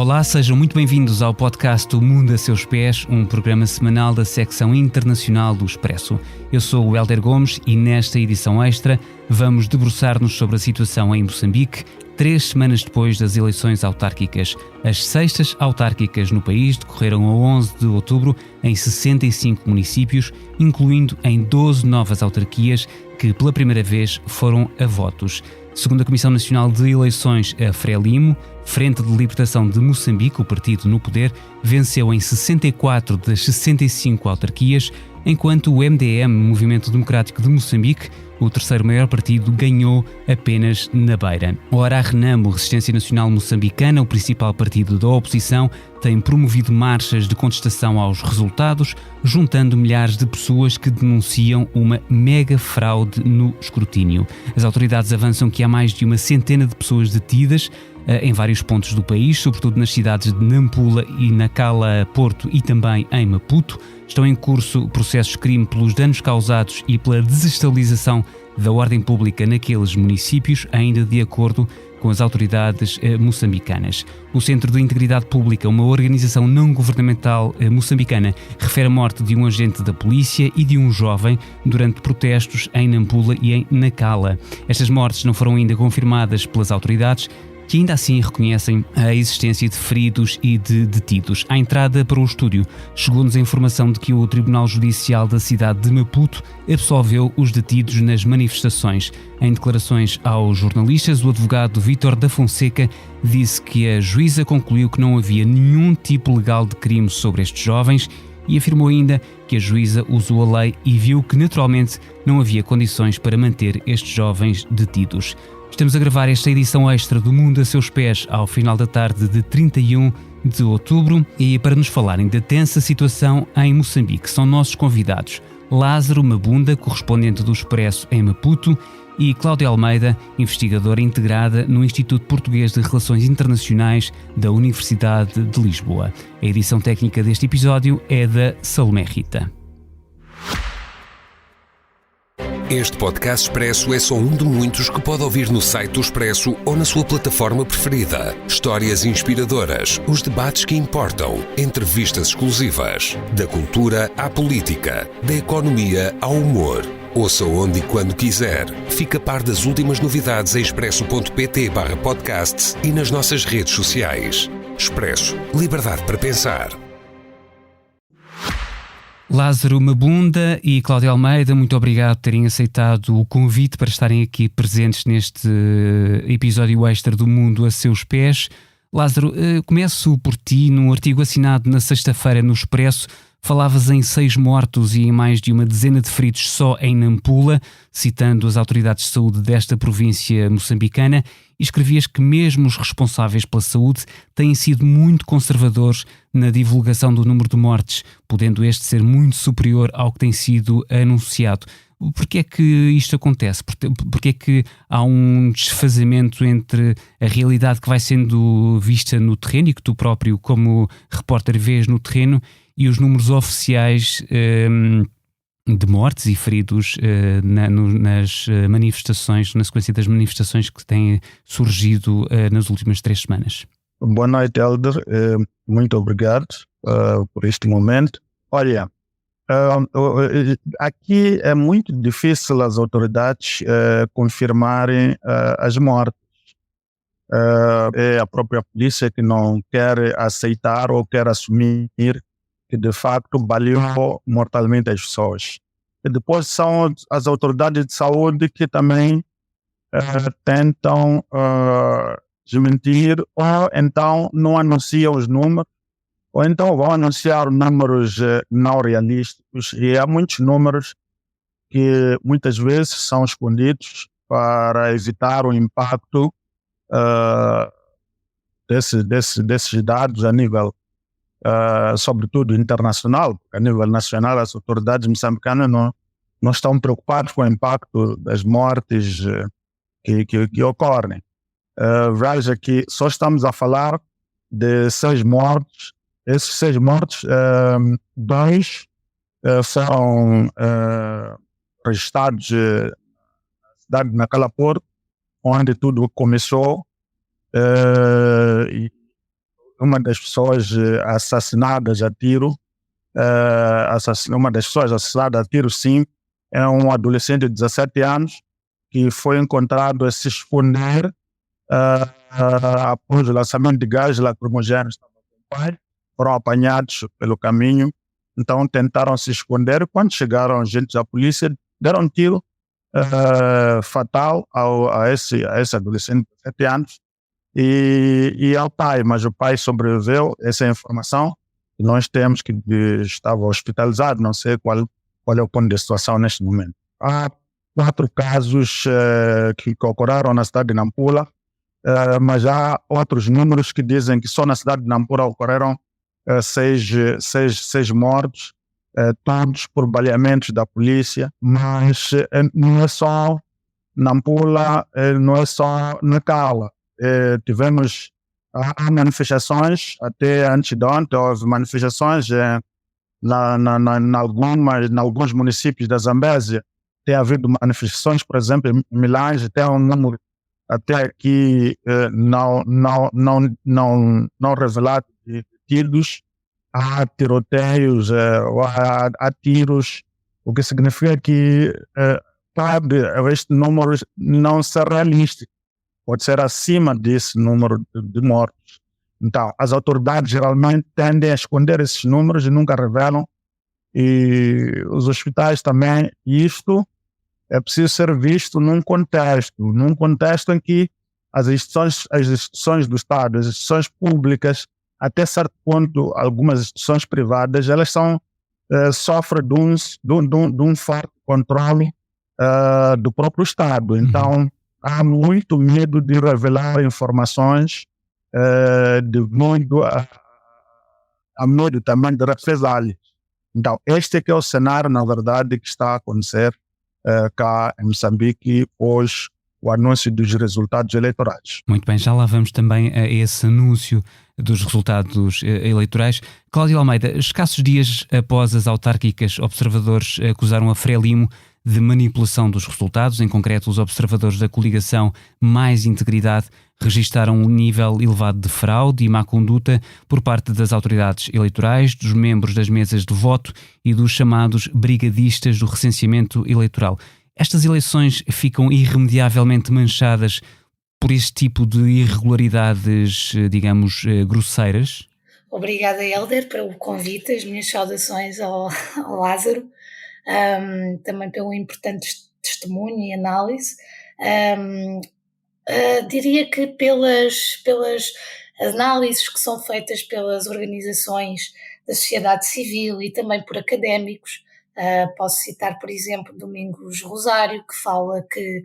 Olá, sejam muito bem-vindos ao podcast O Mundo a Seus Pés, um programa semanal da secção internacional do Expresso. Eu sou o Hélder Gomes e nesta edição extra vamos debruçar-nos sobre a situação em Moçambique, 3 semanas depois das eleições autárquicas. As sextas autárquicas no país decorreram a 11 de outubro em 65 municípios, incluindo em 12 novas autarquias que pela primeira vez foram a votos. Segundo a Comissão Nacional de Eleições, a Frelimo, Frente de Libertação de Moçambique, o partido no poder, venceu em 64 das 65 autarquias, enquanto o MDM, Movimento Democrático de Moçambique, o terceiro maior partido, ganhou apenas na Beira. Ora, a Renamo, Resistência Nacional Moçambicana, o principal partido da oposição, tem promovido marchas de contestação aos resultados, juntando milhares de pessoas que denunciam uma mega fraude no escrutínio. As autoridades avançam que há mais de uma centena de pessoas detidas em vários pontos do país, sobretudo nas cidades de Nampula e Nacala, Porto e também em Maputo. Estão em curso processos de crime pelos danos causados e pela desestabilização da ordem pública naqueles municípios, ainda de acordo com as autoridades moçambicanas. O Centro de Integridade Pública, uma organização não governamental moçambicana, refere a morte de um agente da polícia e de um jovem durante protestos em Nampula e em Nacala. Estas mortes não foram ainda confirmadas pelas autoridades, que ainda assim reconhecem a existência de feridos e de detidos. À entrada para o estúdio, chegou-nos a informação de que o Tribunal Judicial da cidade de Maputo absolveu os detidos nas manifestações. Em declarações aos jornalistas, o advogado Vítor da Fonseca disse que a juíza concluiu que não havia nenhum tipo legal de crime sobre estes jovens e afirmou ainda que a juíza usou a lei e viu que naturalmente não havia condições para manter estes jovens detidos. Estamos a gravar esta edição extra do Mundo a Seus Pés ao final da tarde de 31 de outubro e para nos falarem da tensa situação em Moçambique são nossos convidados Lázaro Mabunda, correspondente do Expresso em Maputo, e Cláudia Almeida, investigadora integrada no Instituto Português de Relações Internacionais da Universidade de Lisboa. A edição técnica deste episódio é da Salomé Rita. Este podcast Expresso é só um de muitos que pode ouvir no site do Expresso ou na sua plataforma preferida. Histórias inspiradoras, os debates que importam, entrevistas exclusivas. Da cultura à política, da economia ao humor. Ouça onde e quando quiser. Fica a par das últimas novidades em expresso.pt/podcast e nas nossas redes sociais. Expresso. Liberdade para pensar. Lázaro Mabunda e Cláudia Almeida, muito obrigado por terem aceitado o convite para estarem aqui presentes neste episódio extra do Mundo a Seus Pés. Lázaro, começo por ti. Num artigo assinado na sexta-feira no Expresso, falavas em 6 mortos e em mais de uma dezena de feridos só em Nampula, citando as autoridades de saúde desta província moçambicana, e escrevias que mesmo os responsáveis pela saúde têm sido muito conservadores na divulgação do número de mortes, podendo este ser muito superior ao que tem sido anunciado. Porquê é que isto acontece? Porquê é que há um desfazamento entre a realidade que vai sendo vista no terreno e que tu próprio, como repórter, vês no terreno e os números oficiais de mortes e feridos nas manifestações, na sequência das manifestações que têm surgido nas últimas 3 semanas? Boa noite, Hélder. Muito obrigado por este momento. Olha, aqui é muito difícil as autoridades confirmarem as mortes. É a própria polícia que não quer aceitar ou quer assumir que de facto baleou mortalmente as pessoas. E depois são as autoridades de saúde que também tentam desmentir ou então não anunciam os números ou então vão anunciar números não realísticos, e há muitos números que muitas vezes são escondidos para evitar o impacto desses dados a nível sobretudo internacional. A nível nacional, as autoridades moçambicanas não estão preocupadas com o impacto das mortes que ocorrem. Veja que só estamos a falar de 6 mortes. Esses 6 mortes, 2 foram registrados na cidade de Nacala, Porto, onde tudo começou. uma das pessoas assassinadas a tiro, uma das pessoas assassinadas a tiro, sim, é um adolescente de 17 anos que foi encontrado a se esconder após o lançamento de gás lacrimogéneo. Estava com o pai, foram apanhados pelo caminho, então tentaram se esconder. Quando chegaram agentes da polícia, deram um tiro fatal a esse adolescente de 17 anos e ao pai, mas o pai sobreviveu. Essa é a informação que nós temos, que estava hospitalizado. Não sei qual é o ponto de situação neste momento. Há 4 casos que ocorreram na cidade de Nampula, mas há outros números que dizem que só na cidade de Nampula ocorreram 6 mortos, todos por baleamentos da polícia. Mas não é só Nampula, não é só Nacala. Tivemos há manifestações, até antes de ontem houve manifestações em alguns municípios da Zambésia. Tem havido manifestações, por exemplo, em Milange, tem um número até aqui não revelado de tiros. Há tiroteios, há tiros, o que significa que pode este número não ser realístico, pode ser acima desse número de mortos. Então, as autoridades geralmente tendem a esconder esses números e nunca revelam, e os hospitais também. Isto é preciso ser visto num contexto em que as instituições do Estado, as instituições públicas, até certo ponto, algumas instituições privadas, elas sofrem de um forte controle do próprio Estado. Então, há muito medo de revelar informações, há medo também de represálias. Então, este é que é o cenário, na verdade, que está a acontecer cá em Moçambique hoje, o anúncio dos resultados eleitorais. Muito bem, já lá vamos também a esse anúncio dos resultados eleitorais. Cláudio Almeida, escassos dias após as autárquicas, observadores acusaram a Frelimo de manipulação dos resultados. Em concreto, os observadores da coligação Mais Integridade registaram um nível elevado de fraude e má conduta por parte das autoridades eleitorais, dos membros das mesas de voto e dos chamados brigadistas do recenseamento eleitoral. Estas eleições ficam irremediavelmente manchadas por este tipo de irregularidades, digamos, grosseiras? Obrigada, Hélder, pelo convite. As minhas saudações ao Lázaro, também pelo importante testemunho e análise. Diria que pelas análises que são feitas pelas organizações da sociedade civil e também por académicos, posso citar, por exemplo, Domingos Rosário, que fala que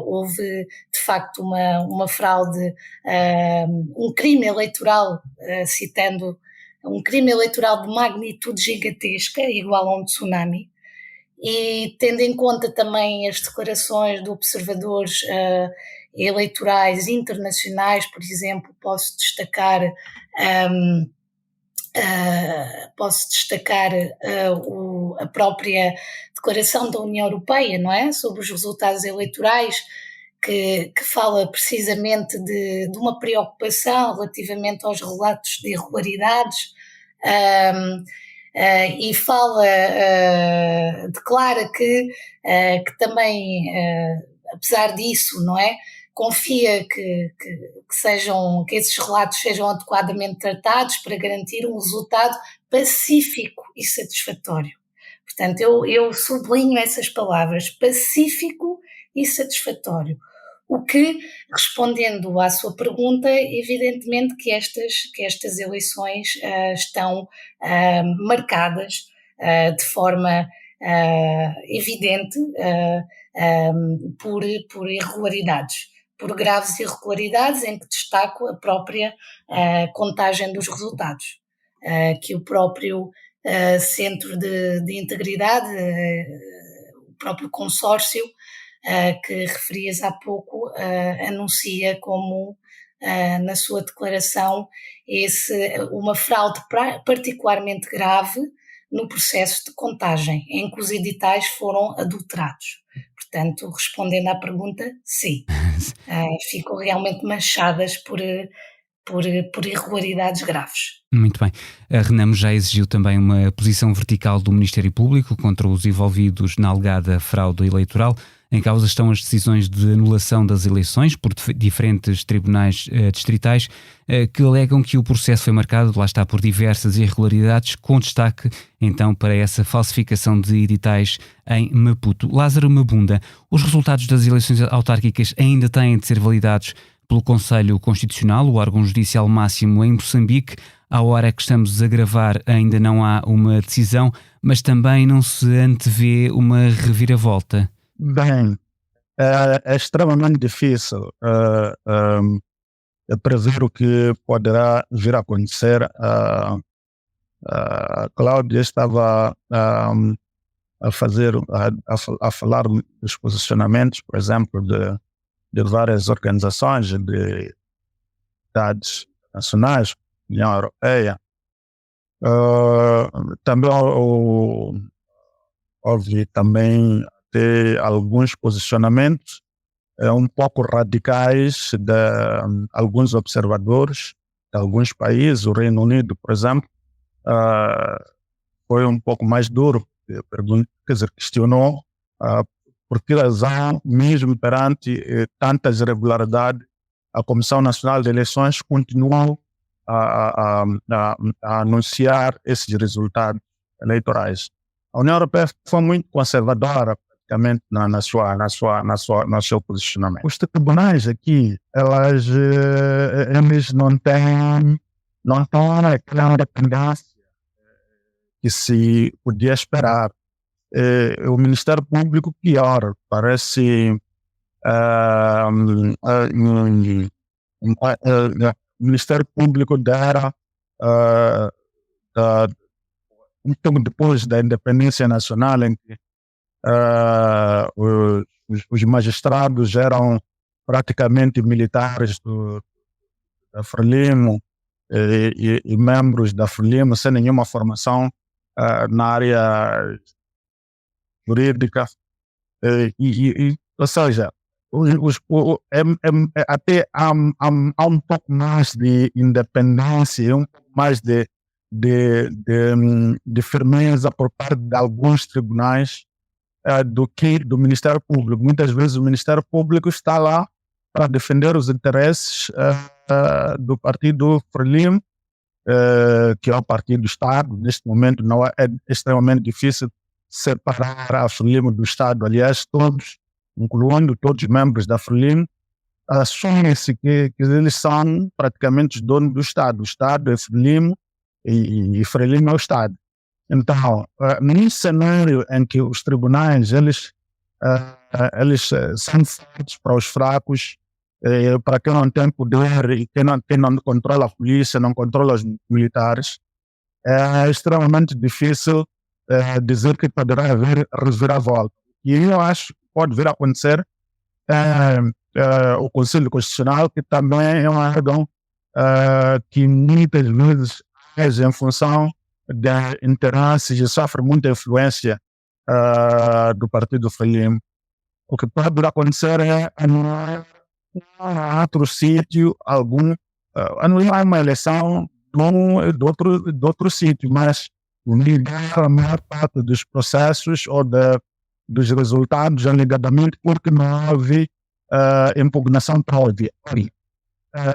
houve, de facto, uma fraude, um crime eleitoral, citando um crime eleitoral de magnitude gigantesca, igual a um tsunami, e tendo em conta também as declarações de observadores eleitorais internacionais, por exemplo, posso destacar a própria declaração da União Europeia, não é? Sobre os resultados eleitorais, que fala precisamente de uma preocupação relativamente aos relatos de irregularidades, e declara que também, apesar disso, não é? Confia que esses relatos sejam adequadamente tratados para garantir um resultado pacífico e satisfatório. Portanto, eu sublinho essas palavras, pacífico e satisfatório. O que, respondendo à sua pergunta, evidentemente que estas eleições estão marcadas de forma evidente por irregularidades, por graves irregularidades, em que destaco a própria contagem dos resultados, que o próprio Centro de Integridade, o próprio consórcio que referias há pouco, anuncia como, na sua declaração, uma fraude particularmente grave no processo de contagem, em que os editais foram adulterados. Portanto, respondendo à pergunta, sim, ficam realmente manchadas por irregularidades graves. Muito bem. A Renamo já exigiu também uma posição vertical do Ministério Público contra os envolvidos na alegada fraude eleitoral. Em causa estão as decisões de anulação das eleições por diferentes tribunais distritais que alegam que o processo foi marcado, lá está, por diversas irregularidades, com destaque então para essa falsificação de editais em Maputo. Lázaro Mabunda, os resultados das eleições autárquicas ainda têm de ser validados pelo Conselho Constitucional, o órgão judicial máximo em Moçambique. À hora que estamos a gravar ainda não há uma decisão, mas também não se antevê uma reviravolta. Bem, é extremamente difícil prever o que poderá vir a acontecer. Cláudia estava a falar dos posicionamentos, por exemplo, de várias organizações de entidades nacionais, União Europeia. Também houve também alguns posicionamentos um pouco radicais de alguns observadores de alguns países. O Reino Unido, por exemplo, foi um pouco mais duro, questionou por que razão, mesmo perante tantas irregularidades, a Comissão Nacional de Eleições continuou a anunciar esses resultados eleitorais. A União Europeia foi muito conservadora praticamente no seu posicionamento. Os tribunais aqui, eles não têm aquela independência que se podia esperar. O Ministério Público, pior, parece o Ministério Público um tempo depois da independência nacional, em que os magistrados eram praticamente militares da Frelimo e membros da Frelimo sem nenhuma formação na área jurídica, ou seja, até há um pouco mais de independência, um pouco mais de firmeza por parte de alguns tribunais do que do Ministério Público. Muitas vezes o Ministério Público está lá para defender os interesses do partido Frelimo, que é o partido do Estado. Neste momento não é extremamente difícil separar a Frelimo do Estado. Aliás, todos, incluindo todos os membros da Frelimo, assumem-se que eles são praticamente os donos do Estado. O Estado é Frelimo e Frelimo é o Estado. Então, num cenário em que os tribunais eles são feitos para os fracos, para quem não tem poder e quem não controla a polícia, não controla os militares, é extremamente difícil dizer que poderá haver reviravolta. E eu acho que pode vir a acontecer o Conselho Constitucional, que também é um órgão que muitas vezes age em função de interesses e sofre muita influência do partido Frelimo. O que pode vir a acontecer é anular outro sítio, anular uma eleição de outro sítio, mas ligar a maior parte dos processos ou dos resultados alegadamente porque não houve impugnação prévia.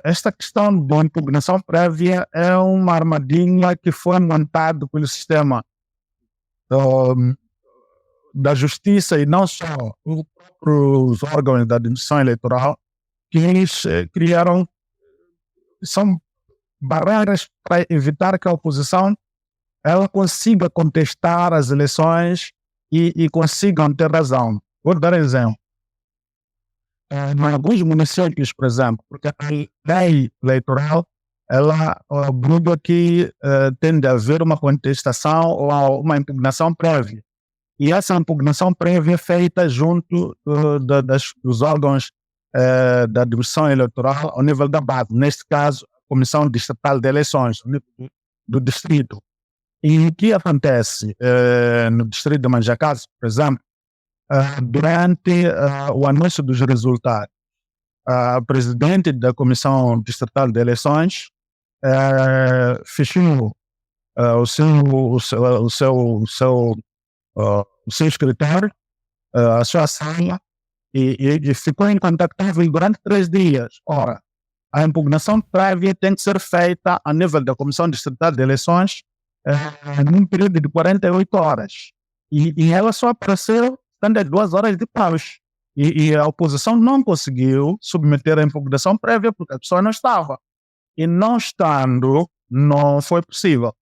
Esta questão da impugnação prévia é uma armadilha que foi montada pelo sistema da justiça e não só os órgãos da administração eleitoral, que eles criaram, são barreiras para evitar que a oposição ela consiga contestar as eleições e consigam ter razão. Vou dar exemplo. Em alguns municípios, por exemplo, porque a lei eleitoral ela obriga que tem de haver uma contestação ou uma impugnação prévia. E essa impugnação prévia é feita junto dos órgãos da administração eleitoral ao nível da base, neste caso, a Comissão Distrital de Eleições, do distrito. E o que acontece no distrito de Manjacás, por exemplo, durante o anúncio dos resultados, a presidente da Comissão Distrital de Eleições fechou o seu escritório, a sua sala, e ficou incontactável durante 3 dias. Ora, a impugnação prévia tem que ser feita a nível da Comissão Distrital de Eleições num período de 48 horas. E ela só apareceu dando 2 horas depois. E a oposição não conseguiu submeter a impugnação prévia porque a pessoa não estava. E não estando, não foi possível.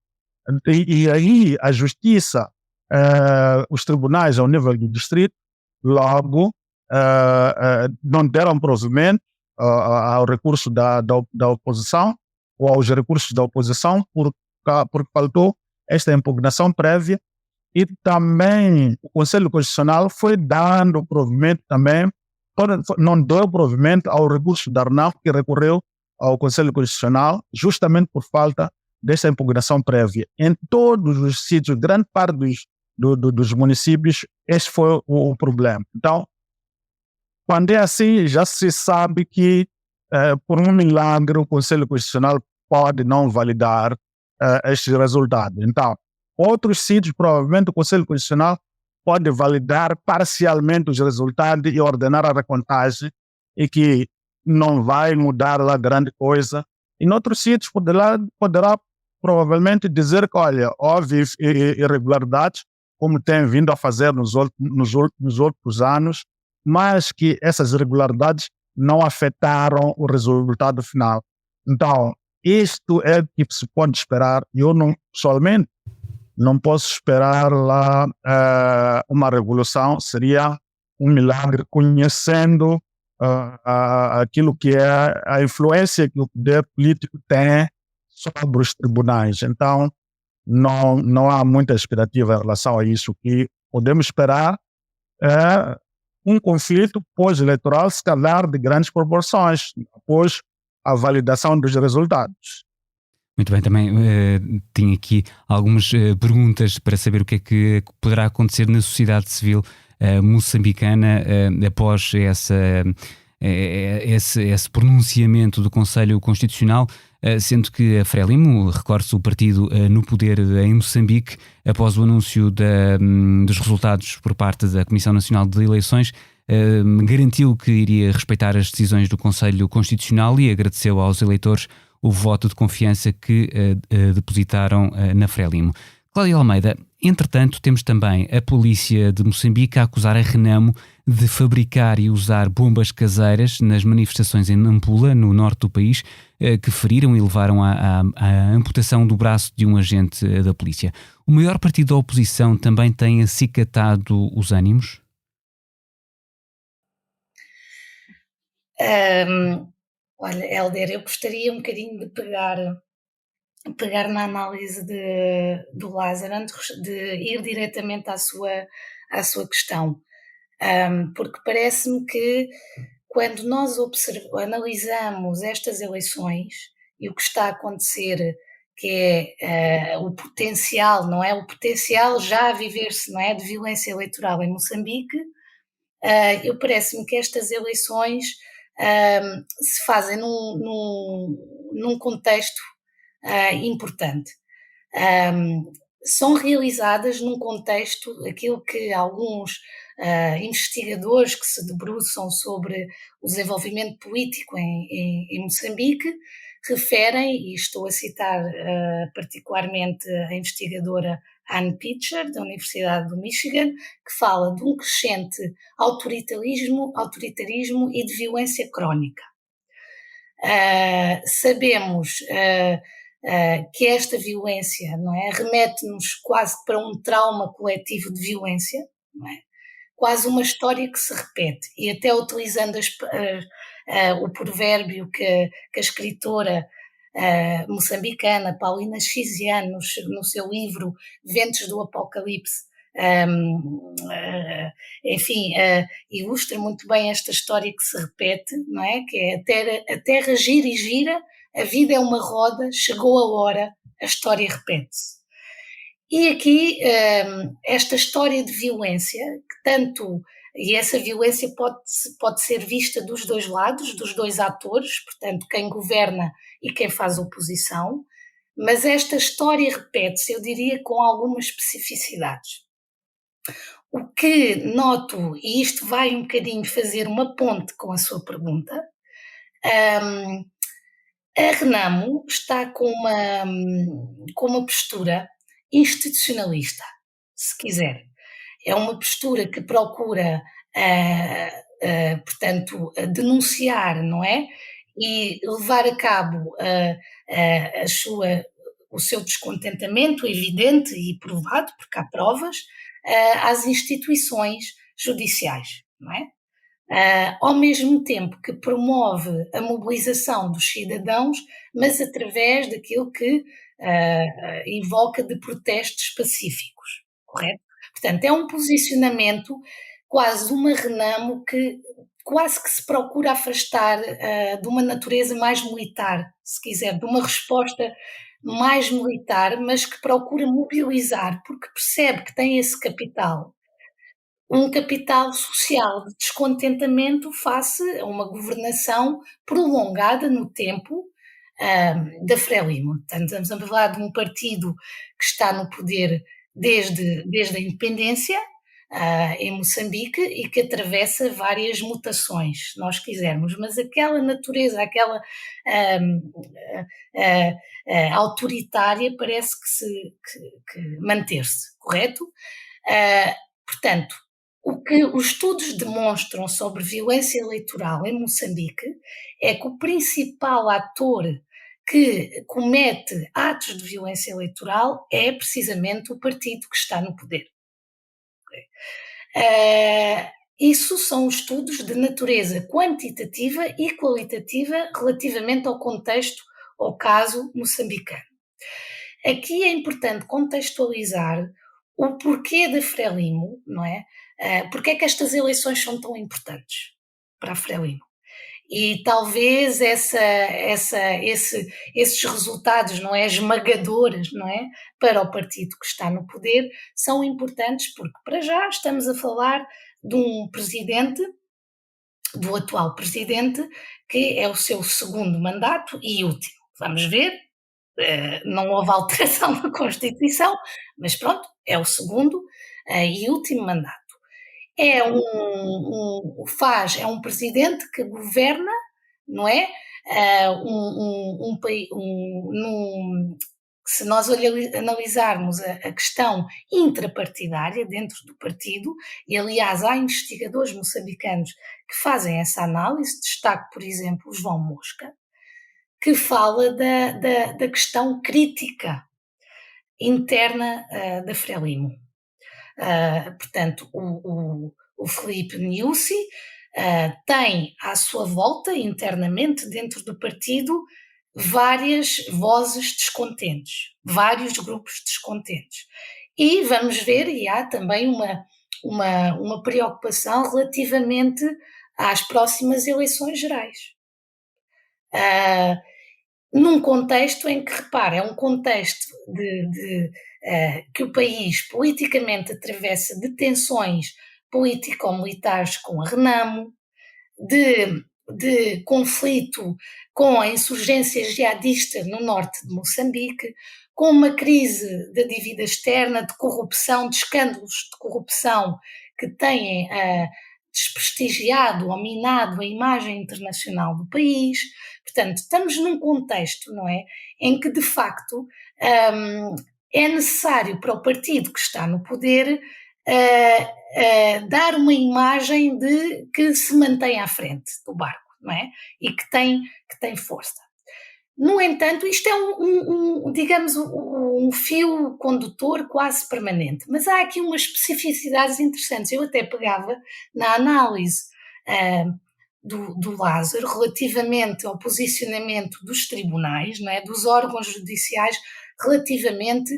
E aí a justiça, os tribunais ao nível do distrito, logo não deram provimento ao recurso da oposição ou aos recursos da oposição porque faltou esta impugnação prévia, e também o Conselho Constitucional foi dando provimento também, não deu provimento ao recurso da RNAF que recorreu ao Conselho Constitucional justamente por falta desta impugnação prévia. Em todos os sítios, grande parte dos municípios, esse foi o problema. Então, quando é assim, já se sabe que, por um milagre, o Conselho Constitucional pode não validar estes resultados. Então, outros sítios, provavelmente, o Conselho Constitucional pode validar parcialmente os resultados e ordenar a recontagem, e que não vai mudar lá grande coisa. Em outros sítios, poderá provavelmente dizer que, olha, houve irregularidades, como tem vindo a fazer nos outros anos, mas que essas irregularidades não afetaram o resultado final. Então, isto é o que se pode esperar. Eu pessoalmente não posso esperar lá uma revolução. Seria um milagre, conhecendo aquilo que é a influência que o poder político tem sobre os tribunais. Então, não há muita expectativa em relação a isso. O que podemos esperar é um conflito pós-eleitoral, se calhar de grandes proporções, após a validação dos resultados. Muito bem, também tinha aqui algumas perguntas para saber o que é que poderá acontecer na sociedade civil moçambicana após esse pronunciamento do Conselho Constitucional, sendo que a Frelimo, recorde-se, o partido no poder em Moçambique, após o anúncio dos resultados por parte da Comissão Nacional de Eleições, garantiu que iria respeitar as decisões do Conselho Constitucional e agradeceu aos eleitores o voto de confiança que depositaram na Frelimo. Cláudia Almeida, entretanto, temos também a polícia de Moçambique a acusar a Renamo de fabricar e usar bombas caseiras nas manifestações em Nampula, no norte do país, que feriram e levaram à amputação do braço de um agente da polícia. O maior partido da oposição também tem acicatado os ânimos? Olha, Hélder, eu gostaria um bocadinho de pegar na análise do Lázaro, antes de ir diretamente à sua questão, porque parece-me que quando nós analisamos estas eleições e o que está a acontecer, que é o potencial, não é? O potencial já a viver-se, não é? De violência eleitoral em Moçambique, parece-me que estas eleições se fazem num contexto importante. São realizadas num contexto, aquilo que alguns investigadores que se debruçam sobre o desenvolvimento político em Moçambique referem, e estou a citar particularmente a investigadora Anne Pitcher, da Universidade do Michigan, que fala de um crescente autoritarismo e de violência crónica. Sabemos que esta violência, não é, remete-nos quase para um trauma coletivo de violência, não é? Quase uma história que se repete, e até utilizando o provérbio que a escritora moçambicana Paulina Xiziano, no seu livro Ventos do Apocalipse, ilustra muito bem esta história que se repete, não é? Que é a terra gira e gira, a vida é uma roda, chegou a hora, a história repete-se. E aqui esta história de violência, que tanto E essa violência pode ser vista dos dois lados, dos dois atores, portanto, quem governa e quem faz oposição, mas esta história repete-se, eu diria, com algumas especificidades. O que noto, e isto vai um bocadinho fazer uma ponte com a sua pergunta, a Renamo está com uma postura institucionalista, se quiser. É uma postura que procura, portanto, denunciar, não é? E levar a cabo o seu descontentamento evidente e provado, porque há provas, às instituições judiciais, não é? Ao mesmo tempo que promove a mobilização dos cidadãos, mas através daquilo que invoca de protestos pacíficos, correto? Portanto, é um posicionamento, quase uma Renamo que quase que se procura afastar de uma natureza mais militar, se quiser, de uma resposta mais militar, mas que procura mobilizar, porque percebe que tem esse capital, um capital social de descontentamento face a uma governação prolongada no tempo da Frelimo. Portanto, estamos a falar de um partido que está no poder desde a independência em Moçambique e que atravessa várias mutações, se nós quisermos, mas aquela natureza, aquela autoritária parece que manter-se, correto? Portanto, o que os estudos demonstram sobre violência eleitoral em Moçambique é que o principal ator que comete atos de violência eleitoral é precisamente o partido que está no poder. Isso são estudos de natureza quantitativa e qualitativa relativamente ao contexto, ao caso moçambicano. Aqui é importante contextualizar o porquê da Frelimo, não é? Porque é que estas eleições são tão importantes para a Frelimo? E talvez esses resultados, não é, esmagadores, não é, para o partido que está no poder, são importantes porque, para já, estamos a falar de um presidente, do atual presidente, que é o seu segundo mandato e último. Vamos ver, não houve alteração na Constituição, mas pronto, é o segundo e último mandato. É um presidente que governa, não é? Se nós analisarmos a questão intrapartidária dentro do partido, e aliás há investigadores moçambicanos que fazem essa análise, destaco, por exemplo, o João Mosca, que fala da questão crítica interna da Frelimo. Portanto, o Filipe Nyusi tem à sua volta, internamente, dentro do partido, várias vozes descontentes, vários grupos descontentes. E vamos ver, e há também uma preocupação relativamente às próximas eleições gerais. Num contexto em que, repara, é um contexto que o país politicamente atravessa de tensões político-militares com a Renamo, de conflito com a insurgência jihadista no norte de Moçambique, com uma crise da dívida externa, de corrupção, de escândalos de corrupção que têm desprestigiado ou minado a imagem internacional do país. Portanto, estamos num contexto, não é, em que de facto é necessário para o partido que está no poder dar uma imagem de que se mantém à frente do barco, não é? E que tem força. No entanto, isto é digamos, um fio condutor quase permanente, mas há aqui umas especificidades interessantes. Eu até pegava na análise do Lázaro relativamente ao posicionamento dos tribunais, não é? Dos órgãos judiciais relativamente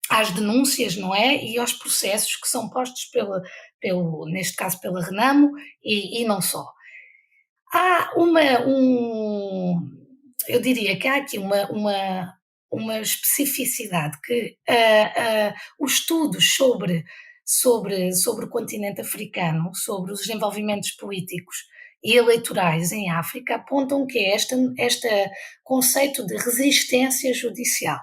às denúncias, não é? E aos processos que são postos neste caso pela Renamo e não só. Há eu diria que há aqui uma especificidade que os estudos sobre sobre o continente africano, sobre os desenvolvimentos políticos e eleitorais em África, apontam que é este conceito de resistência judicial.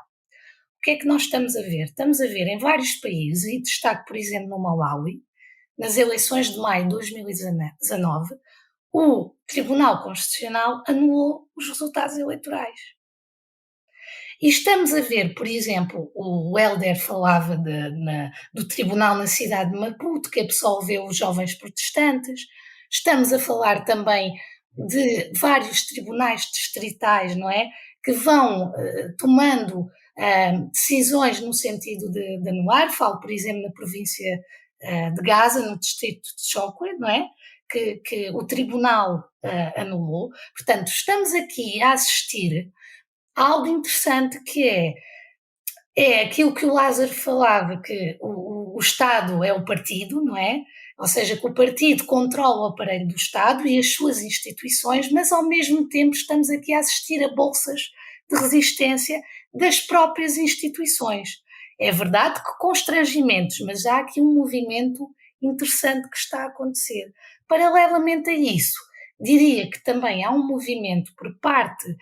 O que é que nós estamos a ver? Estamos a ver em vários países, e destaco, por exemplo, no Malawi, nas eleições de maio de 2019, o Tribunal Constitucional anulou os resultados eleitorais. E estamos a ver, por exemplo, o Helder falava do tribunal na cidade de Maputo, que absolveu os jovens protestantes. Estamos a falar também de vários tribunais distritais, não é? Que vão tomando decisões no sentido de anular. Falo, por exemplo, na província de Gaza, no distrito de Chokwe, não é? Que o tribunal anulou. Portanto, estamos aqui a assistir a algo interessante, que é aquilo que o Lázaro falava, que o Estado é o partido, não é? Ou seja, que o partido controla o aparelho do Estado e as suas instituições, mas ao mesmo tempo estamos aqui a assistir a bolsas de resistência das próprias instituições. É verdade que constrangimentos, mas há aqui um movimento interessante que está a acontecer. Paralelamente a isso, diria que também há um movimento por parte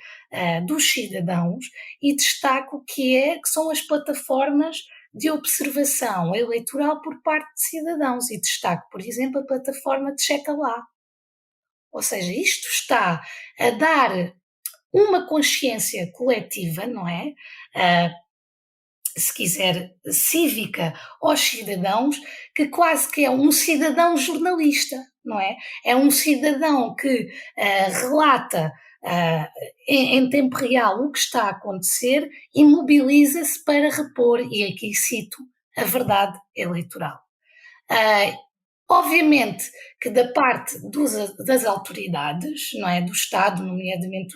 dos cidadãos, e destaco que são as plataformas de observação eleitoral por parte de cidadãos, e destaco, por exemplo, a plataforma de Checa Lá. Ou seja, isto está a dar uma consciência coletiva, não é? Se quiser, cívica aos cidadãos, que quase que é um cidadão jornalista, não é? É um cidadão que relata em tempo real o que está a acontecer e mobiliza-se para repor, e aqui cito, a verdade eleitoral. Obviamente que da parte das autoridades, não é, do Estado, nomeadamente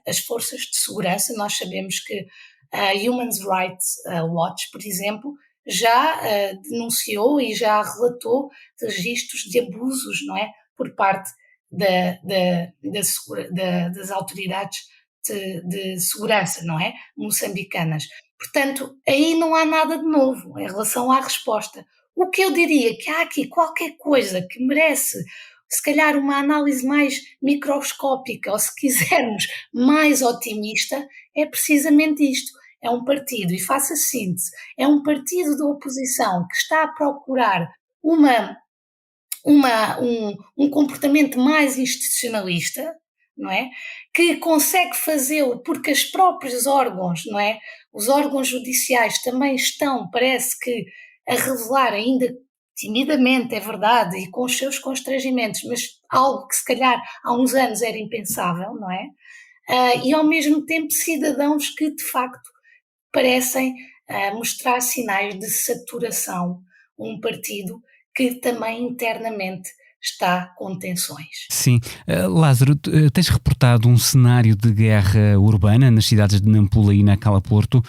as forças de segurança, nós sabemos que a Human Rights Watch, por exemplo, já denunciou e já relatou registros de abusos, não é, por parte das autoridades de segurança, não é, moçambicanas. Portanto, aí não há nada de novo em relação à resposta. O que eu diria que há aqui qualquer coisa que merece, se calhar, uma análise mais microscópica, ou se quisermos, mais otimista, é precisamente isto. É um partido, e faço a síntese, é um partido da oposição que está a procurar um comportamento mais institucionalista, não é? Que consegue fazê-lo porque os próprios órgãos, não é? Os órgãos judiciais também estão, parece que, a revelar, ainda timidamente, é verdade, e com os seus constrangimentos, mas algo que se calhar há uns anos era impensável, não é? E ao mesmo tempo cidadãos que de facto parecem mostrar sinais de saturação, um partido que também internamente está com tensões. Sim. Lázaro, tens reportado um cenário de guerra urbana nas cidades de Nampula e Nacala Porto,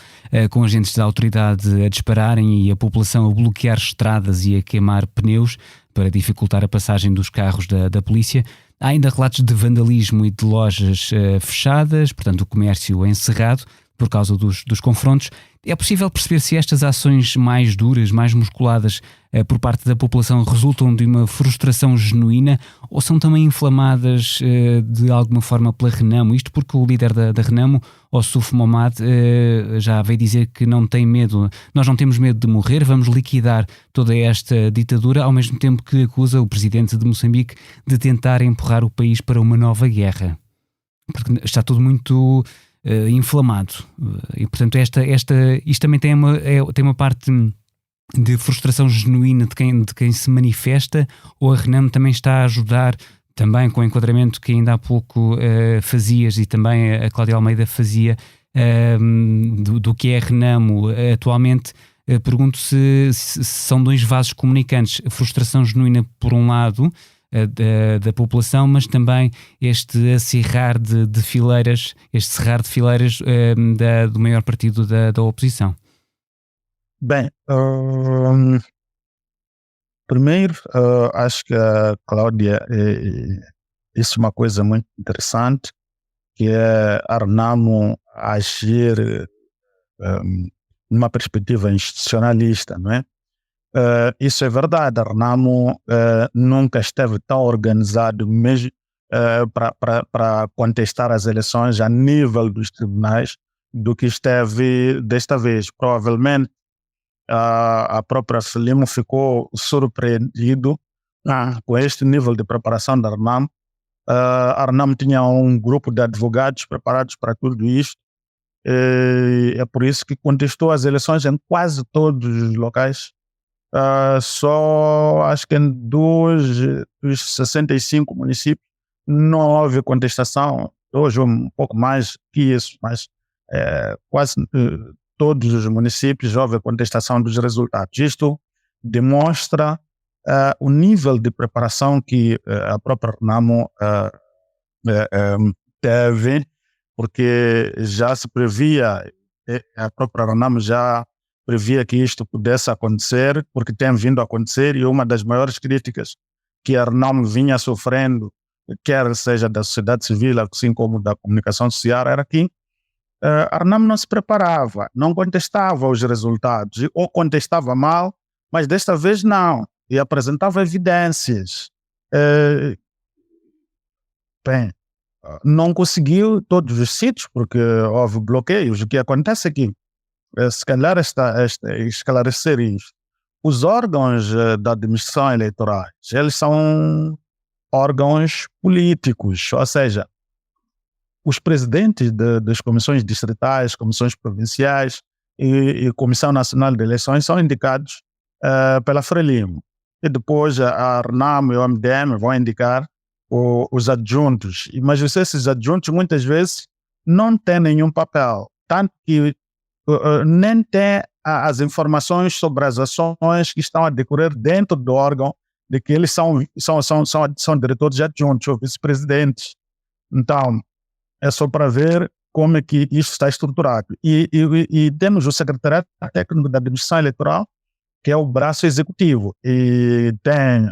com agentes da autoridade a dispararem e a população a bloquear estradas e a queimar pneus para dificultar a passagem dos carros da polícia. Há ainda relatos de vandalismo e de lojas fechadas, portanto o comércio encerrado por causa dos confrontos. É possível perceber se estas ações mais duras, mais musculadas por parte da população resultam de uma frustração genuína ou são também inflamadas de alguma forma pela Renamo? Isto porque o líder da Renamo, Ossuf Momad, já veio dizer que não tem medo, nós não temos medo de morrer, vamos liquidar toda esta ditadura, ao mesmo tempo que acusa o presidente de Moçambique de tentar empurrar o país para uma nova guerra. Porque está tudo muito inflamado, e portanto isto também tem uma parte de frustração genuína de quem se manifesta, ou a Renamo também está a ajudar, também com o enquadramento que ainda há pouco fazias e também a Cláudia Almeida fazia, do que é a Renamo atualmente. Pergunto se são dois vasos comunicantes, a frustração genuína por um lado da população, mas também este acirrar de fileiras, do maior partido da oposição. Bem, primeiro, acho que a Cláudia disse uma coisa muito interessante, que é a Renamo agir numa perspectiva institucionalista, não é? Isso é verdade. A Renamo nunca esteve tão organizado mesmo para contestar as eleições a nível dos tribunais do que esteve desta vez. Provavelmente a própria Frelimo ficou surpreendido com este nível de preparação da Renamo. A Renamo tinha um grupo de advogados preparados para tudo isto. É por isso que contestou as eleições em quase todos os locais. Só acho que em dos 65 municípios não houve contestação. Hoje um pouco mais que isso, mas quase todos os municípios houve contestação dos resultados. Isto demonstra o nível de preparação que a própria Renamo teve, porque já se previa, a própria Renamo já previa que isto pudesse acontecer, porque tem vindo a acontecer, e uma das maiores críticas que a Renamo vinha sofrendo, quer seja da sociedade civil, assim como da comunicação social, era que a Renamo não se preparava, não contestava os resultados, ou contestava mal, mas desta vez não, e apresentava evidências. Bem, não conseguiu todos os sítios, porque houve bloqueios. O que acontece aqui, se calhar esclarecer isto. Os órgãos da administração eleitoral, eles são órgãos políticos, ou seja, os presidentes das comissões distritais, comissões provinciais e Comissão Nacional de Eleições são indicados pela Frelimo. E depois a Renamo e o MDM vão indicar os adjuntos. Mas esses adjuntos muitas vezes não têm nenhum papel, tanto que nem têm as informações sobre as ações que estão a decorrer dentro do órgão, de que eles são diretores adjuntos ou vice-presidentes. Então, é só para ver como é que isso está estruturado. E temos o Secretariado Técnico da Administração Eleitoral, que é o braço executivo, e tem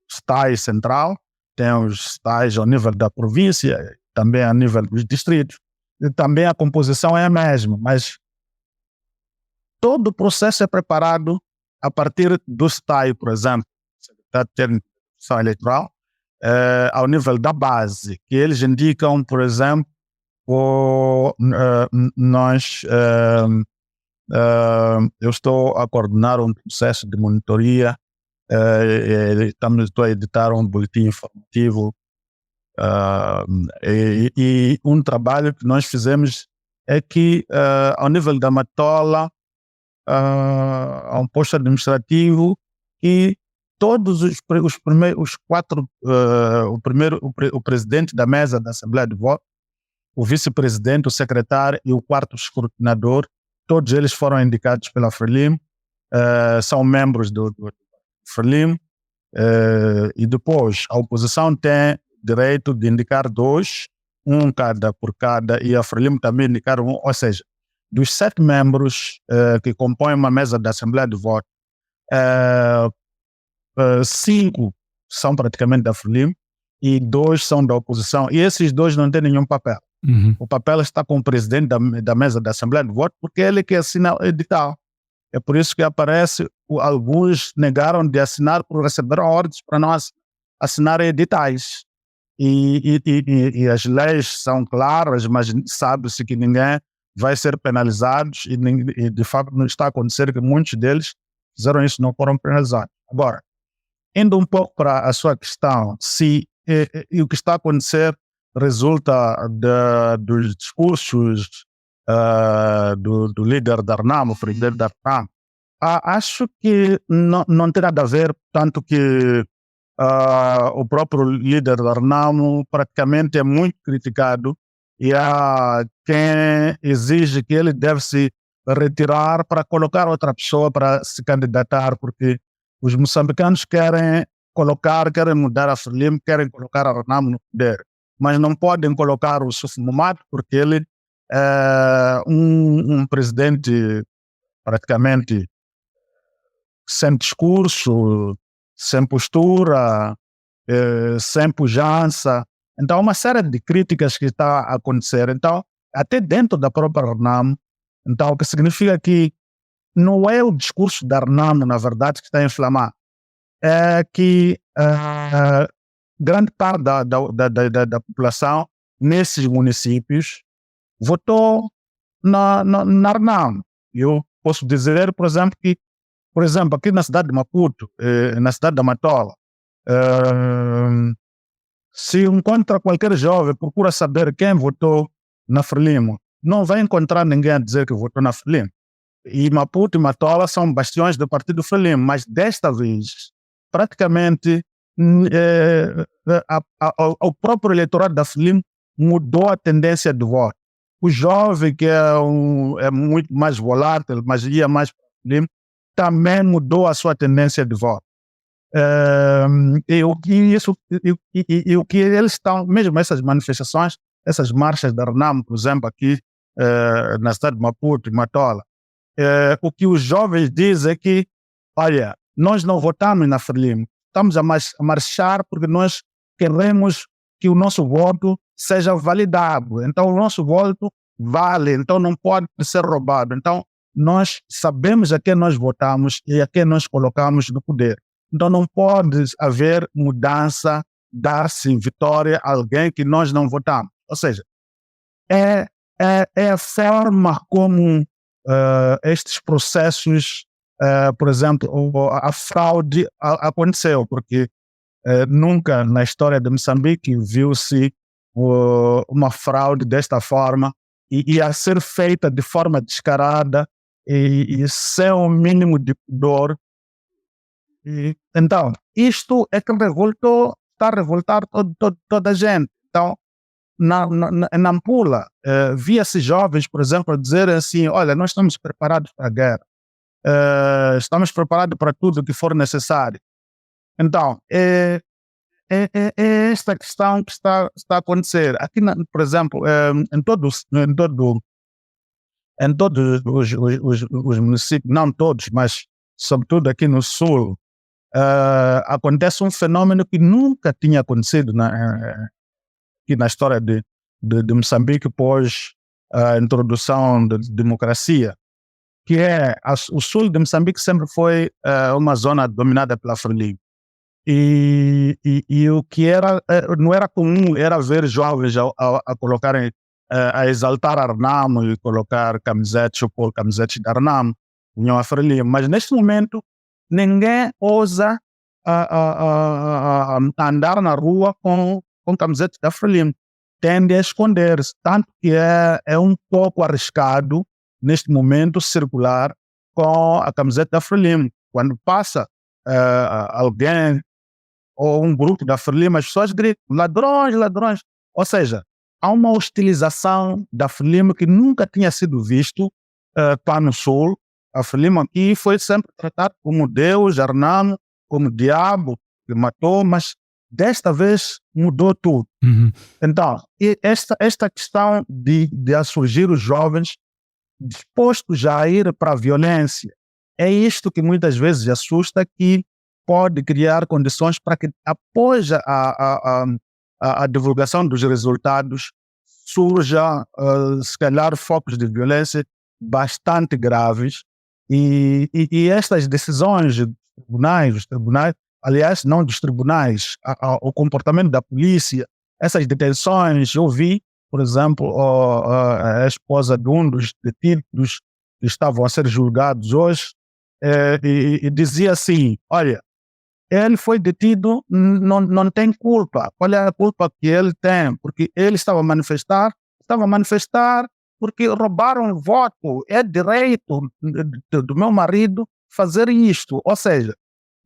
estágio central, tem os estágios ao nível da província, também a nível dos distritos, e também a composição é a mesma, mas todo o processo é preparado a partir do estágio, por exemplo, da Administração Eleitoral, ao nível da base, que eles indicam, por exemplo, eu estou a coordenar um processo de monitoria, estou a editar um boletim informativo, e um trabalho que nós fizemos é que, ao nível da Matola, há um posto administrativo e todos os primeiros quatro, o presidente da mesa da Assembleia de Voto, o vice-presidente, o secretário e o quarto escrutinador, todos eles foram indicados pela Frelimo, são membros do Frelimo, e depois a oposição tem direito de indicar dois, um por cada, e a Frelimo também indicar um, ou seja, dos 7 membros que compõem uma mesa da Assembleia de Voto, 5 são praticamente da Frelimo e 2 são da oposição, e esses 2 não têm nenhum papel. O papel está com o presidente da mesa da Assembleia de Voto, porque ele que assina o edital. É por isso que aparece, alguns negaram de assinar por receber ordens para não assinar editais. E as leis são claras, mas sabe-se que ninguém vai ser penalizado, e de facto não está a acontecer que muitos deles fizeram isso, não foram penalizados. Agora, indo um pouco para a sua questão, se o que está a acontecer resulta dos discursos do líder da Renamo, o presidente da Renamo, acho que não tem nada a ver, tanto que o próprio líder da Renamo praticamente é muito criticado, e há quem exige que ele deve se retirar para colocar outra pessoa para se candidatar, porque os moçambicanos querem mudar a Frelimo, querem colocar a Renamo no poder, mas não podem colocar o Suf Mahamat, porque ele é um presidente praticamente sem discurso, sem postura, sem pujança. Então, uma série de críticas que está a acontecer. Então, até dentro da própria Renamo, então, o que significa que não é o discurso da Renamo, na verdade, que está a inflamar. É que grande parte da população nesses municípios votou na Renamo. Eu posso dizer, por exemplo, que, por exemplo, aqui na cidade de Maputo, na cidade da Matola, se encontra qualquer jovem, procura saber quem votou na Frelimo, não vai encontrar ninguém a dizer que votou na Frelimo. E Maputo e Matola são bastiões do partido Frelimo, mas desta vez, praticamente, o próprio eleitorado da Frelimo mudou a tendência de voto. O jovem, que é muito mais volátil, mas ia mais para o Frelimo, também mudou a sua tendência de voto. E o que eles estão, mesmo essas manifestações, essas marchas da Renamo, por exemplo, aqui na cidade de Maputo e Matola, o que os jovens dizem é que, olha, nós não votamos na Frelimo, estamos a marchar porque nós queremos que o nosso voto seja validado, então o nosso voto vale, então não pode ser roubado, então nós sabemos a quem nós votamos e a quem nós colocamos no poder. Então não pode haver mudança, dar-se vitória a alguém que nós não votamos. Ou seja, é a forma como estes processos, por exemplo, a fraude aconteceu, porque nunca na história de Moçambique viu-se uma fraude desta forma e a ser feita de forma descarada e sem o mínimo de pudor. Então, isto é que está a revoltar toda a gente. Então, na Nampula, via-se jovens, por exemplo, dizerem assim, olha, nós estamos preparados para a guerra, estamos preparados para tudo o que for necessário. Então, é esta questão que está a acontecer. Aqui, por exemplo, em todos os municípios, não todos, mas sobretudo aqui no sul, acontece um fenômeno que nunca tinha acontecido aqui na história de Moçambique pós a introdução da democracia, que é o sul de Moçambique sempre foi uma zona dominada pela Frelimo. E o que não era comum era ver jovens a colocarem, a exaltar a Renamo e colocar camisetes ou pôr camisetes da Renamo, União à Frelimo. Mas neste momento ninguém ousa andar na rua com camisetes da Frelimo. Tende a esconder-se, tanto que é um pouco arriscado neste momento circular com a camiseta da Frelimo. Quando passa alguém ou um grupo da Frelimo, as pessoas gritam, ladrões, ladrões. Ou seja, há uma hostilização da Frelimo que nunca tinha sido visto cá no Sul. A Frelimo aqui foi sempre tratado como Deus, a Renamo, como diabo, que matou, mas desta vez mudou tudo. Uhum. Então, esta questão de surgir os jovens dispostos a ir para a violência, é isto que muitas vezes assusta, que pode criar condições para que, após a divulgação dos resultados, surja, se calhar, focos de violência bastante graves. E estas decisões dos tribunais, aliás, não dos tribunais, o comportamento da polícia, essas detenções, eu vi, por exemplo, a esposa de um dos detidos que estavam a ser julgados hoje, e dizia assim, olha, ele foi detido, não tem culpa. Qual é a culpa que ele tem? Porque ele estava a manifestar porque roubaram o voto. É direito do meu marido fazer isto. Ou seja,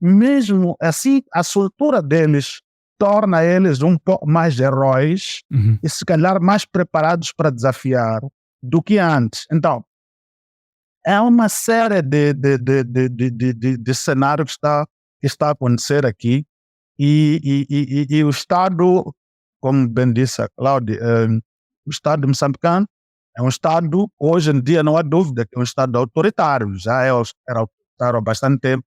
mesmo assim, a soltura deles torna eles um pouco mais heróis e se calhar mais preparados para desafiar do que antes. Então, é uma série de cenários que está a acontecer aqui e o Estado, como bem disse a Cláudia, o Estado moçambicano é um Estado, hoje em dia não há dúvida que é um Estado autoritário, já era autoritário há bastante tempo,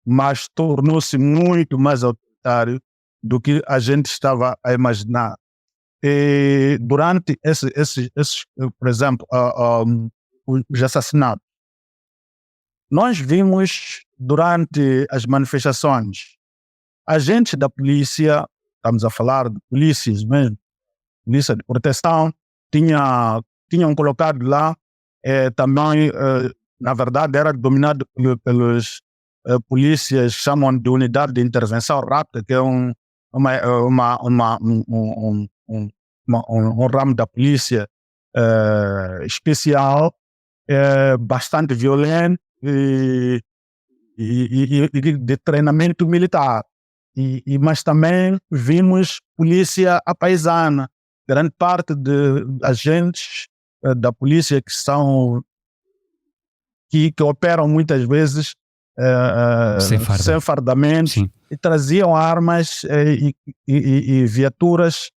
mas tornou-se muito mais autoritário do que a gente estava a imaginar. E durante esses, por exemplo, os assassinatos, nós vimos durante as manifestações, agentes da polícia, estamos a falar de polícias mesmo, polícia de proteção, tinham colocado lá também, na verdade, era dominado pelos polícias, chamam de unidade de intervenção rápida, que é um ramo da polícia especial, bastante violento e de treinamento militar. Mas também vimos polícia apaisana, grande parte de agentes da polícia que operam muitas vezes sem fardamentos. Sim. E traziam armas e viaturas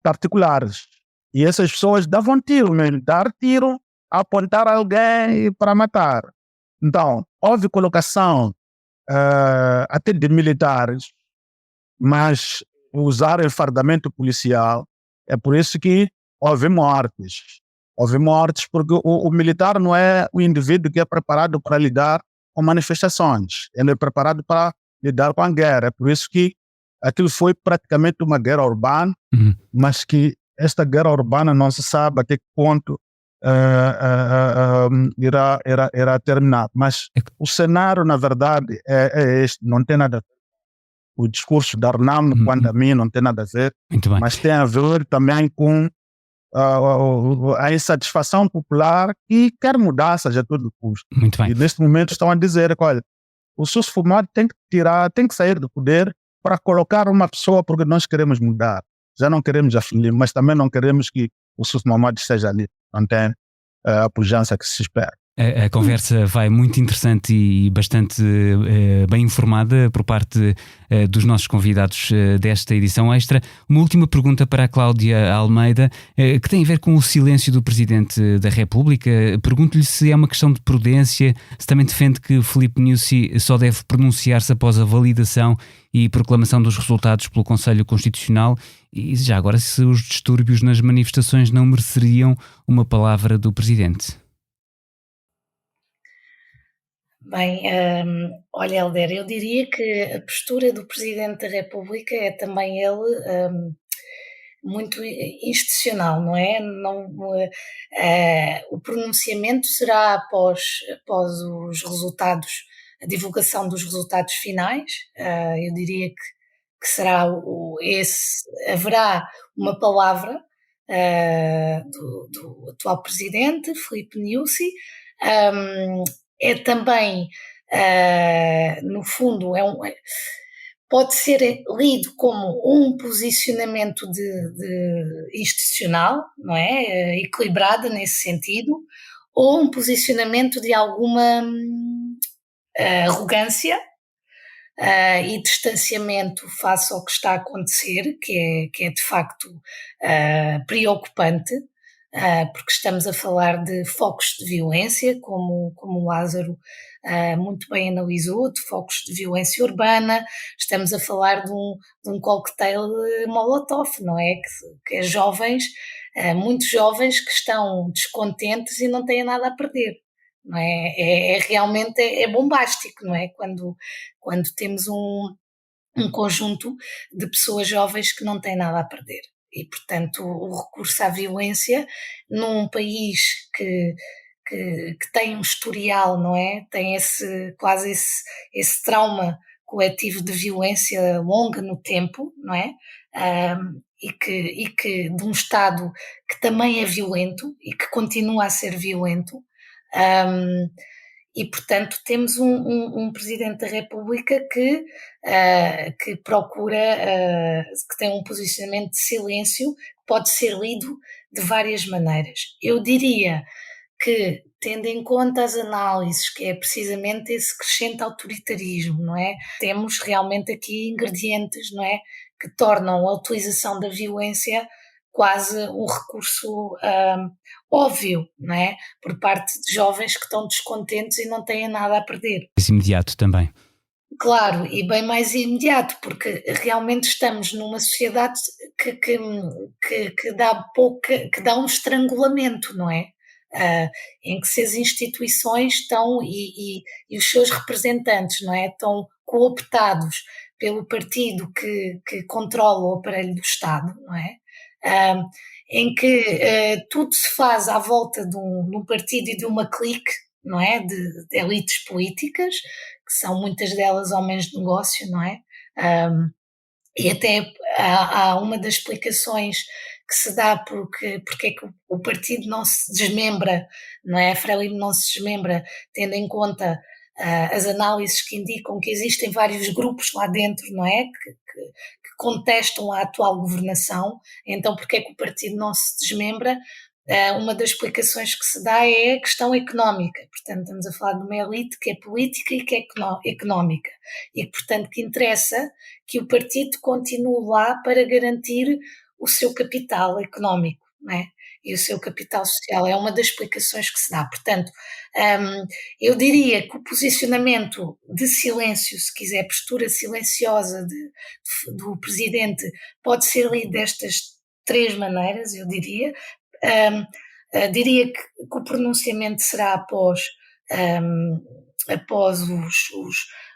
particulares. E essas pessoas davam tiro mesmo, dar tiro, apontar alguém para matar. Então, houve colocação até de militares, mas usarem fardamento policial. É por isso que houve mortes. Houve mortes porque o militar não é o indivíduo que é preparado para lidar com manifestações. Ele é preparado para lidar com a guerra. É por isso que aquilo foi praticamente uma guerra urbana, mas que esta guerra urbana não se sabe até que ponto irá terminar. Mas o cenário, na verdade, é este, não tem nada a ver. O discurso da Arnaldo, quanto a mim, não tem nada a ver, mas tem a ver também com a insatisfação popular que quer mudanças a todo custo. Muito bem. E neste momento estão a dizer que, olha, o Sousse Fumado tem que sair do poder para colocar uma pessoa, porque nós queremos mudar. Já não queremos a Frelimo, mas também não queremos que o Sousse Fumado esteja ali. Não tem a pujança que se espera. A conversa vai muito interessante e bastante bem informada por parte dos nossos convidados desta edição extra. Uma última pergunta para a Cláudia Almeida, que tem a ver com o silêncio do Presidente da República. Pergunto-lhe se é uma questão de prudência, se também defende que Filipe Nyusi só deve pronunciar-se após a validação e proclamação dos resultados pelo Conselho Constitucional, e já agora se os distúrbios nas manifestações não mereceriam uma palavra do Presidente. Bem, olha, Helder, eu diria que a postura do Presidente da República é também ele muito institucional, não é? O pronunciamento será após os resultados, a divulgação dos resultados finais. Eu diria que será haverá uma palavra do atual Presidente, Filipe Nyusi. É também, no fundo, pode ser lido como um posicionamento de institucional, não é? Equilibrado nesse sentido, ou um posicionamento de alguma arrogância e distanciamento face ao que está a acontecer, que é de facto preocupante. Porque estamos a falar de focos de violência, como o Lázaro muito bem analisou, de focos de violência urbana. Estamos a falar de um cocktail Molotov, não é? Que é jovens, muitos jovens que estão descontentes e não têm nada a perder, não é? Realmente bombástico, não é? Quando temos um conjunto de pessoas jovens que não têm nada a perder. E, portanto, o recurso à violência num país que tem um historial, não é? Tem quase esse trauma coletivo de violência longa no tempo, não é? E que de um Estado que também é violento e que continua a ser violento. E, portanto, temos um Presidente da República que procura, que tem um posicionamento de silêncio que pode ser lido de várias maneiras. Eu diria que, tendo em conta as análises, que é precisamente esse crescente autoritarismo, não é? Temos realmente aqui ingredientes, não é? Que tornam a utilização da violência quase um recurso óbvio, não é? Por parte de jovens que estão descontentes e não têm nada a perder. Isso imediato também. Claro, e bem mais imediato, porque realmente estamos numa sociedade que dá um estrangulamento, não é? em que se as instituições estão e os seus representantes, não é, estão cooptados pelo partido que controla o aparelho do Estado, não é? Em que tudo se faz à volta de um partido e de uma clique, não é? De elites políticas, que são muitas delas homens de negócio, não é? E até há uma das explicações que se dá porque é que o partido não se desmembra, não é? A Frelimo não se desmembra, tendo em conta as análises que indicam que existem vários grupos lá dentro, não é? Que contestam a atual governação. Então, porque é que o partido não se desmembra? Uma das explicações que se dá é a questão económica. Portanto, estamos a falar de uma elite que é política e que é económica. E, portanto, que interessa que o partido continue lá para garantir o seu capital económico, não é? E o seu capital social. É uma das explicações que se dá. Portanto, eu diria que o posicionamento de silêncio, se quiser, postura silenciosa do presidente, pode ser lido destas 3 maneiras, eu diria. Diria que o pronunciamento será após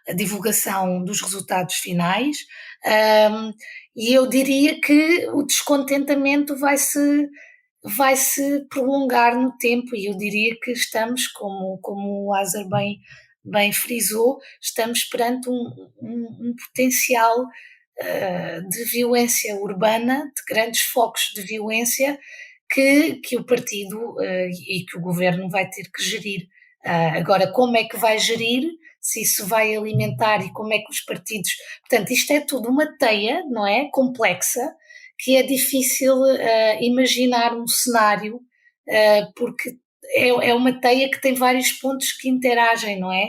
a divulgação dos resultados finais, e eu diria que o descontentamento vai se prolongar no tempo, e eu diria que estamos, como o Lázaro bem frisou, estamos perante um potencial de violência urbana, de grandes focos de violência que o partido e que o governo vai ter que gerir. Agora, como é que vai gerir, se isso vai alimentar e como é que os partidos... Portanto, isto é tudo uma teia, não é? Complexa, que é difícil imaginar um cenário, porque é uma teia que tem vários pontos que interagem, não é?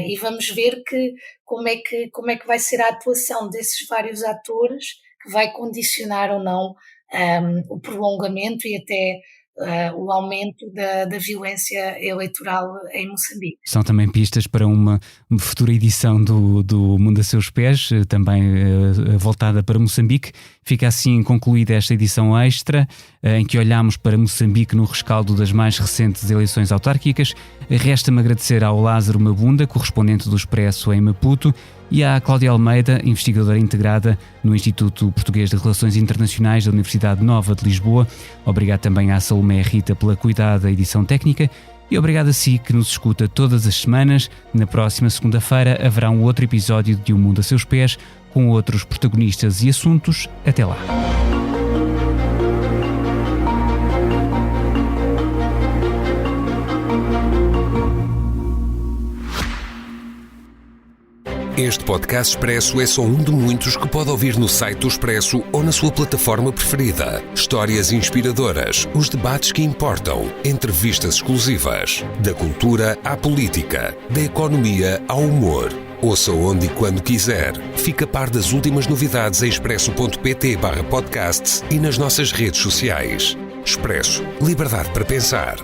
E vamos ver como é que vai ser a atuação desses vários atores, que vai condicionar ou não o prolongamento e até o aumento da violência eleitoral em Moçambique. São também pistas para uma futura edição do Mundo a Seus Pés, também voltada para Moçambique. Fica assim concluída esta edição extra, em que olhamos para Moçambique no rescaldo das mais recentes eleições autárquicas. Resta-me agradecer ao Lázaro Mabunda, correspondente do Expresso em Maputo, e à Cláudia Almeida, investigadora integrada no Instituto Português de Relações Internacionais da Universidade Nova de Lisboa. Obrigado também à Salomé Rita pela cuidada edição técnica e obrigado a si que nos escuta todas as semanas. Na próxima segunda-feira haverá um outro episódio de O Mundo a Seus Pés com outros protagonistas e assuntos. Até lá. Este podcast Expresso é só um de muitos que pode ouvir no site do Expresso ou na sua plataforma preferida. Histórias inspiradoras, os debates que importam, entrevistas exclusivas. Da cultura à política, da economia ao humor. Ouça onde e quando quiser. Fica a par das últimas novidades em expresso.pt/podcasts e nas nossas redes sociais. Expresso. Liberdade para pensar.